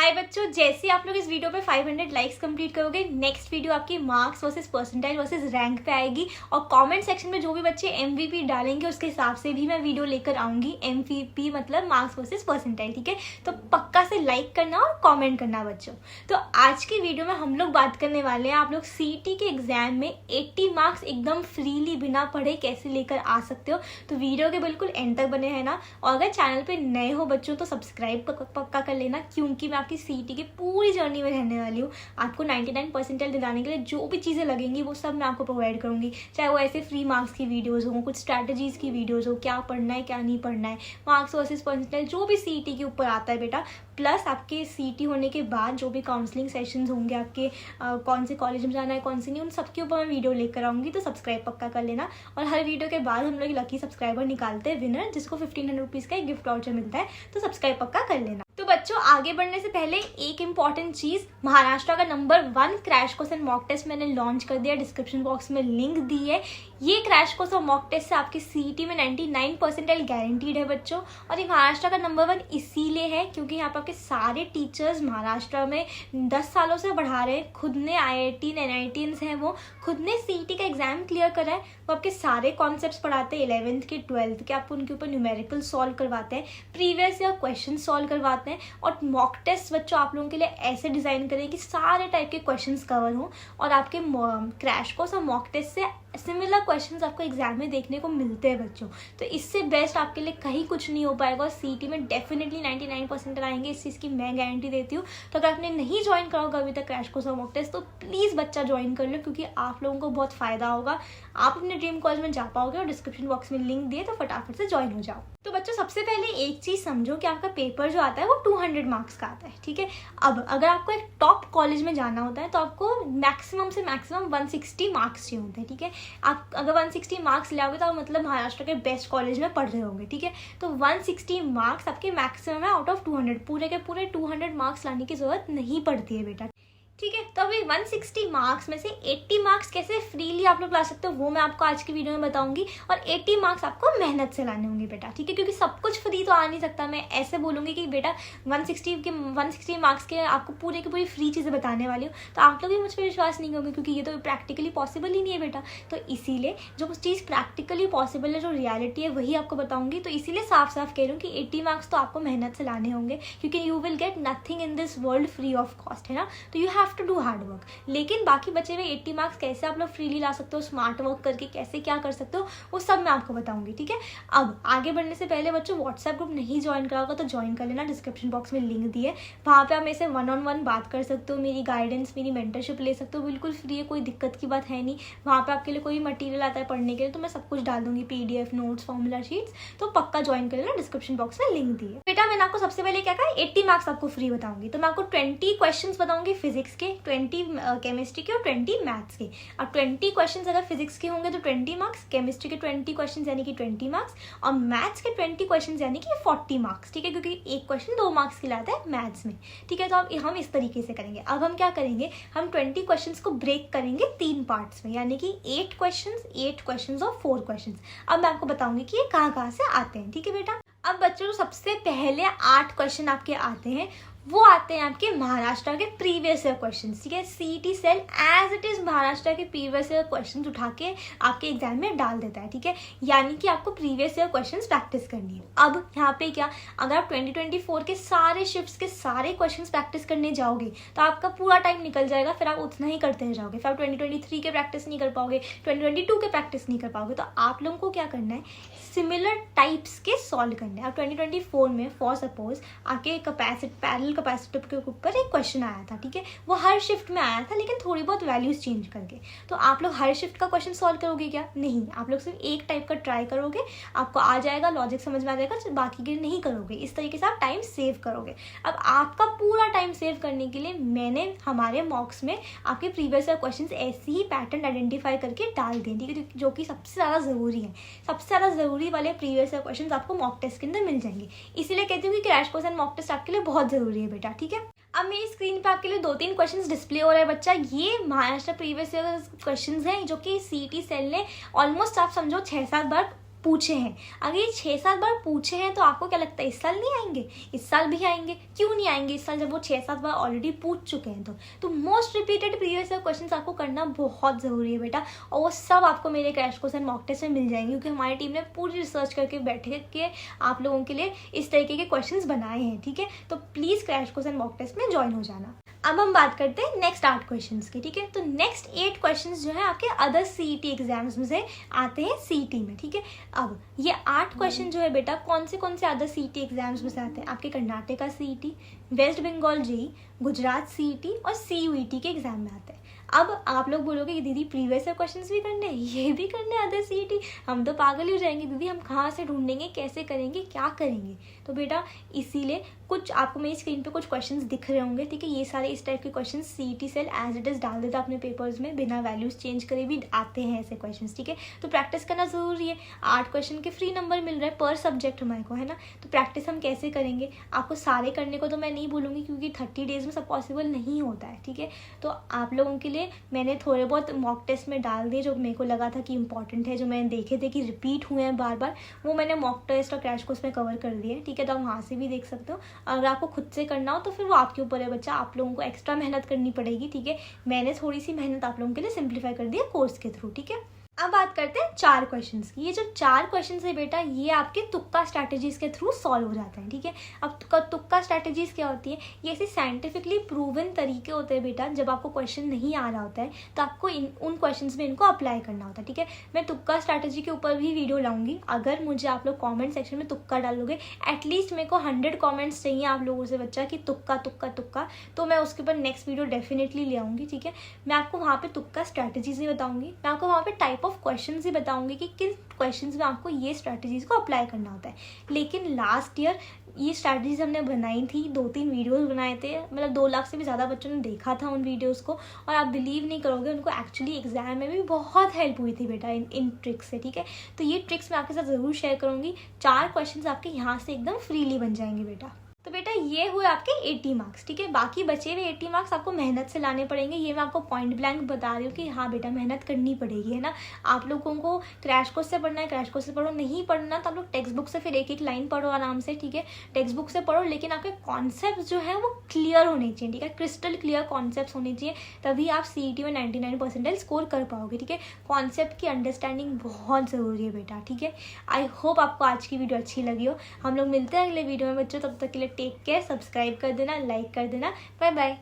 हाय बच्चों, जैसे आप लोग इस वीडियो पे 500 लाइक्स कंप्लीट करोगे, नेक्स्ट वीडियो आपकी marks versus percentile versus rank पे आएगी। और कमेंट सेक्शन में जो भी बच्चे एमवीपी डालेंगे उसके हिसाब से भी मैं वीडियो लेकर आऊंगी। एमवीपी मतलब मार्क्स वर्सेस परसेंटाइल, ठीक है। तो पक्का से लाइक करना और कमेंट करना बच्चों। तो आज की वीडियो में हम लोग बात करने वाले हैं आप लोग सीईटी के एग्जाम में 80 मार्क्स एकदम फ्रीली बिना पढ़े कैसे लेकर आ सकते हो। तो वीडियो के बिल्कुल एंड तक बने हैं ना। और अगर चैनल पे नए हो बच्चों तो सब्सक्राइब पक्का कर लेना, क्योंकि मैं आपकी सीईटी की पूरी जर्नी में रहने वाली हूँ। आपको 99 परसेंटाइल दिलाने के लिए जो भी चीज़ें लगेंगी वो सब मैं आपको प्रोवाइड करूँगी। चाहे वो ऐसे फ्री मार्क्स की वीडियोस हो, कुछ स्ट्रैटेजीज की वीडियोस हो, क्या पढ़ना है क्या नहीं पढ़ना है, मार्क्स वर्सेस परसेंटाइल, जो भी सीईटी के ऊपर आता है बेटा। प्लस आपके सीईटी होने के बाद जो भी काउंसलिंग सेशंस होंगे आपके, कौन से कॉलेज में जाना है कौन से नहीं, उन सबके ऊपर मैं वीडियो लेकर आऊँगी। तो सब्सक्राइब पक्का कर लेना। और हर वीडियो के बाद हम लोग लकी सब्सक्राइबर निकालते हैं विनर, जिसको 1500 रुपीज़ का एक गिफ्ट वाउचर मिलता है। तो सब्सक्राइब पक्का कर लेना। तो बच्चों आगे बढ़ने से पहले एक इम्पॉर्टेंट चीज़, महाराष्ट्र का number 1 crash course and mock test मैंने लॉन्च कर दिया। डिस्क्रिप्शन बॉक्स में लिंक दी है। ये क्रैश कोर्स और मॉक टेस्ट से आपकी सीईटी में 99 परसेंटाइल गारंटीड है बच्चों। और ये महाराष्ट्र का नंबर 1 इसीलिए है क्योंकि यहाँ पर आपके सारे टीचर्स महाराष्ट्र में 10 सालों से पढ़ा रहे हैं। खुद ने IIT NITs हैं, वो खुद ने सीईटी का एग्जाम क्लियर करा है। वो आपके सारे कॉन्सेप्ट्स पढ़ाते हैं, 11th के 12th के। आपको उनके ऊपर न्यूमेरिकल सॉल्व करवाते हैं, प्रीवियस ईयर क्वेश्चन सॉल्व करवाते हैं। और मॉक टेस्ट बच्चों आप लोगों के लिए ऐसे डिजाइन करें कि सारे टाइप के क्वेश्चंस कवर हों। और आपके क्रैश कोर्स और मॉक टेस्ट से सिमिलर क्वेश्चंस आपको एग्जाम में देखने को मिलते हैं बच्चों। तो इससे बेस्ट आपके लिए कहीं कुछ नहीं हो पाएगा। और सीईटी में डेफिनेटली 99 परसेंट आएंगे, इस चीज़ की मैं गारंटी देती हूँ। तो अगर आपने नहीं ज्वाइन करा होगा अभी तक क्रैश कोर्स और मॉक टेस्ट, तो प्लीज़ बच्चा ज्वाइन कर लो, क्योंकि आप लोगों को बहुत फायदा होगा। आप अपने ड्रीम कॉलेज में जा पाओगे। और डिस्क्रिप्शन बॉक्स में लिंक दिए, तो फटाफट से ज्वाइन हो जाओ। तो बच्चों सबसे पहले एक चीज़ समझो कि आपका पेपर जो आता है वो 200 मार्क्स का आता है, ठीक है। अब अगर आपको एक टॉप कॉलेज में जाना होता है तो आपको मैक्सिमम से मैक्सिमम 160 मार्क्स चाहिए होते हैं, ठीक है। आप अगर 160 मार्क्स ले आओगे तो आप मतलब महाराष्ट्र के बेस्ट कॉलेज में पढ़ रहे होंगे, ठीक है। तो 160 मार्क्स आपके मैक्सिमम है आउट ऑफ 200। पूरे के पूरे 200 मार्क्स लाने की जरूरत नहीं पड़ती है बेटा, ठीक है। तो अभी 160 मार्क्स में से 80 मार्क्स कैसे फ्रीली आप लोग ला सकते हो वो मैं आपको आज की वीडियो में बताऊंगी। और 80 मार्क्स आपको मेहनत से लाने होंगे बेटा, ठीक है। क्योंकि सब कुछ फ्री तो आ नहीं सकता। मैं ऐसे बोलूंगी कि बेटा 160 मार्क्स के आपको पूरे की पूरी फ्री चीज़ें बताने वाली हूँ, तो आप लोग भी मुझ पर विश्वास नहीं करोगे, क्योंकि ये तो प्रैक्टिकली पॉसिबल ही नहीं है बेटा। तो इसीलिए जो चीज़ प्रैक्टिकली पॉसिबल है, जो रियलिटी है, वही आपको बताऊंगी। तो इसीलिए साफ साफ कह रही हूँ कि 80 मार्क्स तो आपको मेहनत से लाने होंगे, क्योंकि you will get nothing in this world free of cost, है ना। तो you have to do hard work. लेकिन बाकी बचे हुए 80 मार्क्स कैसे आप लोग फ्रीली ला सकते हो, स्मार्ट वर्क करके कैसे क्या कर सकते हो, वो सब मैं आपको बताऊंगी, ठीक है। अब आगे बढ़ने से पहले बच्चों व्हाट्सएप ग्रुप नहीं ज्वाइन करा होगा तो ज्वाइन कर लेना। डिस्क्रिप्शन बॉक्स में लिंक दी है, वहाँ पे आप मेरे से 1-on-1 बात कर सकते हो, मेरी गाइडेंस, मेरी मेंटरशिप ले सकते हो। बिल्कुल फ्री है, कोई दिक्कत की बात है नहीं। वहाँ पे आपके लिए कोई मटीरियल आता है पढ़ने के लिए तो मैं सब कुछ डाल दूंगी, PDF नोट्स, फॉर्मूला शीट्स। तो पक्का ज्वाइन कर लेना, डिस्क्रिप्शन बॉक्स में लिंक दी है। बेटा मैंने आपको सबसे पहले क्या कहा, 80 मार्क्स आपको फ्री बताऊंगी। तो मैं आपको 20 क्वेश्चन बताऊंगी फिजिक्स के, 20 केमिस्ट्री के और 20 मैथ्स के। अब 20 क्वेश्चंस अगर फिजिक्स के होंगे तो 20 मार्क्स, केमिस्ट्री के 20 क्वेश्चंस यानी कि 20 मार्क्स, और मैथ्स के 20 क्वेश्चंस यानी कि 40 मार्क्स, ठीक है। क्योंकि एक क्वेश्चन 2 मार्क्स की लाता है मैथ्स में, ठीक है। तो अब हम इस तरीके से करेंगे। अब हम क्या करेंगे, हम 20 क्वेश्चंस को ब्रेक करेंगे 3 पार्ट्स में, यानी कि 8 क्वेश्चंस और 4 क्वेश्चंस। अब मैं आपको बताऊंगी कि ये कहाँ से आते हैं, ठीक है बेटा। अब बच्चों सबसे पहले 8 क्वेश्चन आपके आते हैं, वो आते हैं आपके महाराष्ट्र के प्रीवियस ईयर क्वेश्चंस, ठीक है। CET cell as it is Maharashtra के प्रीवियस ईयर क्वेश्चंस उठा के आपके एग्जाम में डाल देता है, ठीक है। यानी कि आपको प्रीवियस ईयर क्वेश्चंस प्रैक्टिस करनी है। अब यहाँ पे क्या, अगर आप 2024 के सारे शिफ्ट्स के सारे क्वेश्चंस प्रैक्टिस करने जाओगे तो आपका पूरा टाइम निकल जाएगा, फिर आप उतना ही करते जाओगे। फिर आप 2023 के प्रैक्टिस नहीं कर पाओगे, 2022 के प्रैक्टिस नहीं कर पाओगे। तो आप लोगों को क्या करना है, सिमिलर टाइप्स के सॉल्व करने हैं। अब 2024 में फॉर सपोज आपके पैरेलल कैपेसिटर के ऊपर एक क्वेश्चन आया था, ठीक है। वो हर शिफ्ट में आया था, लेकिन थोड़ी बहुत वैल्यूज चेंज करके। तो आप लोग हर शिफ्ट का क्वेश्चन सॉल्व करोगे क्या, नहीं। आप लोग सिर्फ एक टाइप का ट्राई करोगे, आपको आ जाएगा, लॉजिक समझ में आ जाएगा, बाकी के नहीं करोगे। इस तरीके से आप टाइम सेव करोगे। अब आपका पूरा टाइम सेव करने के लिए मैंने हमारे मॉक्स में आपके प्रीवियस ईयर क्वेश्चन ऐसे ही पैटर्न आइडेंटिफाई करके डाल दिए, ठीक है। जो कि सबसे ज़्यादा ज़रूरी है। सबसे ज़्यादा ज़रूरी वाले प्रीवियस ईयर क्वेश्चन आपको मॉक टेस्ट के अंदर मिल जाएंगे। इसीलिए कहती हूँ कि crash course and mock test आपके लिए बहुत जरूरी है बेटा, ठीक है। अब मेरी स्क्रीन पे आपके लिए 2-3 क्वेश्चंस डिस्प्ले हो रहा है बच्चा। ये महाराष्ट्र प्रीवियस ईयर क्वेश्चंस हैं जो कि सीईटी सेल ने ऑलमोस्ट आप समझो 6-7 बार पूछे हैं। अगर ये 6-7 बार पूछे हैं तो आपको क्या लगता है इस साल नहीं आएंगे? इस साल भी आएंगे। क्यों नहीं आएंगे इस साल, जब वो 6-7 बार ऑलरेडी पूछ चुके हैं? तो most repeated previous year questions आपको करना बहुत ज़रूरी है बेटा, और वो सब आपको मेरे crash course and mock test में मिल जाएंगे, क्योंकि हमारी टीम ने पूरी रिसर्च करके बैठे के आप लोगों के लिए इस तरीके के क्वेश्चंस बनाए हैं। ठीक है, तो please crash course and mock test में ज्वाइन हो जाना। अब हम बात करते हैं नेक्स्ट 8 क्वेश्चंस की। ठीक है, तो नेक्स्ट 8 क्वेश्चंस जो है आपके अदर सीईटी एग्जाम्स में से आते हैं सीईटी में। ठीक है, अब ये 8 क्वेश्चन जो है बेटा कौन से अदर सीईटी एग्जाम्स में से आते हैं? आपके Karnataka CET, West Bengal JEE, Gujarat CET और सीयूईटी के एग्जाम में आते हैं। अब आप लोग बोलोगे कि दीदी प्रीवियस ईयर क्वेश्चंस भी करने हैं, ये भी करने हैं अदर सीईटी, हम तो पागल ही हो जाएंगे दीदी, हम कहाँ से ढूंढेंगे, कैसे करेंगे, क्या करेंगे? तो बेटा इसीलिए कुछ आपको मेरी स्क्रीन पे कुछ क्वेश्चंस दिख रहे होंगे। ठीक है, ये सारे इस टाइप के questions CET cell as it is डाल देता अपने पेपर्स में, बिना वैल्यूज चेंज करे भी आते हैं ऐसे क्वेश्चंस। ठीक है, तो प्रैक्टिस करना जरूरी है। 8 क्वेश्चन के फ्री नंबर मिल रहा है पर सब्जेक्ट हमारे को, है ना। तो प्रैक्टिस हम कैसे करेंगे? आपको सारे करने को तो मैं नहीं बोलूँगी, क्योंकि 30 डेज में सब पॉसिबल नहीं होता है। ठीक है, तो आप लोगों के लिए मैंने थोड़े बहुत मॉक टेस्ट में डाल दिए जो मेरे को लगा था कि इंपॉर्टेंट है, जो मैंने देखे थे कि रिपीट हुए हैं बार बार, वो मैंने मॉक टेस्ट और क्रैश कोर्स में कवर कर दिए। ठीक है, तो आप वहाँ से भी देख सकते हो। अगर आपको खुद से करना हो तो फिर वो आपके ऊपर है बच्चा, आप लोगों को एक्स्ट्रा मेहनत करनी पड़ेगी। ठीक है, मैंने थोड़ी सी मेहनत आप लोगों के लिए सिंप्लीफाई कर दी है कोर्स के थ्रू। ठीक है, अब बात करते हैं 4 क्वेश्चंस की। ये जो 4 क्वेश्चंस है बेटा, ये आपके तुक्का स्ट्रैटेजीज के थ्रू सॉल्व हो जाते हैं। ठीक है, अब तुक्का स्ट्रैटेजीज क्या होती है? ये ऐसे साइंटिफिकली प्रूवन तरीके होते हैं बेटा, जब आपको क्वेश्चन नहीं आ रहा होता है तो आपको उन क्वेश्चंस में इनको अप्लाई करना होता है। ठीक है, मैं तुक्का स्ट्रैटेजी के ऊपर भी वीडियो लाऊंगी। अगर मुझे आप लोग कॉमेंट सेक्शन में तुक्का डालोगे, एटलीस्ट मेरे को 100 कॉमेंट्स चाहिए आप लोगों से बच्चा कि तुक्का तुक्का तुक्का, तो मैं उसके ऊपर नेक्स्ट वीडियो डेफिनेटली ले आऊँगी। ठीक है, मैं आपको वहाँ पर तुक्का स्ट्रैटेजीज भी बताऊँगी, मैं आपको वहाँ पर टाइप ऑफ क्वेश्चंस ही बताऊंगी कि किन क्वेश्चंस में आपको ये स्ट्रैटेजीज को अप्लाई करना होता है। लेकिन लास्ट ईयर ये स्ट्रैटेजीज हमने बनाई थी, 2-3 वीडियोस बनाए थे, मतलब 2 लाख से भी ज़्यादा बच्चों ने देखा था उन वीडियोस को, और आप बिलीव नहीं करोगे उनको एक्चुअली एग्जाम में भी बहुत हेल्प हुई थी बेटा इन ट्रिक्स से। ठीक है, तो ये ट्रिक्स मैं आपके साथ ज़रूर शेयर करूँगी। 4 क्वेश्चन आपके यहाँ से एकदम फ्रीली बन जाएंगे बेटा। तो बेटा ये हुए आपके 80 मार्क्स। ठीक है, बाकी बचे हुए 80 मार्क्स आपको मेहनत से लाने पड़ेंगे। ये मैं आपको पॉइंट ब्लैंक बता रही हूँ कि हाँ बेटा मेहनत करनी पड़ेगी, है ना। आप लोगों को क्रैश कोर्स से पढ़ना है, क्रैश कोर्स से पढ़ो, नहीं पढ़ना तो आप लोग टेक्स्ट बुक से फिर एक लाइन पढ़ो आराम से। ठीक है, टेक्स्ट बुक से पढ़ो, लेकिन आपके कॉन्सेप्ट जो है वो क्लियर होने चाहिए। ठीक है, क्रिस्टल क्लियर कॉन्सेप्ट होने चाहिए, तभी आप सीईटी में 99% स्कोर कर पाओगे। ठीक है, कॉन्सेप्ट की अंडरस्टैंडिंग बहुत ज़रूरी है बेटा। ठीक है, आई होप आपको आज की वीडियो अच्छी लगी हो। हम लोग मिलते हैं अगले वीडियो में बच्चों, तब तक के लिए टेक केयर, सब्सक्राइब कर देना, लाइक कर देना, बाय बाय।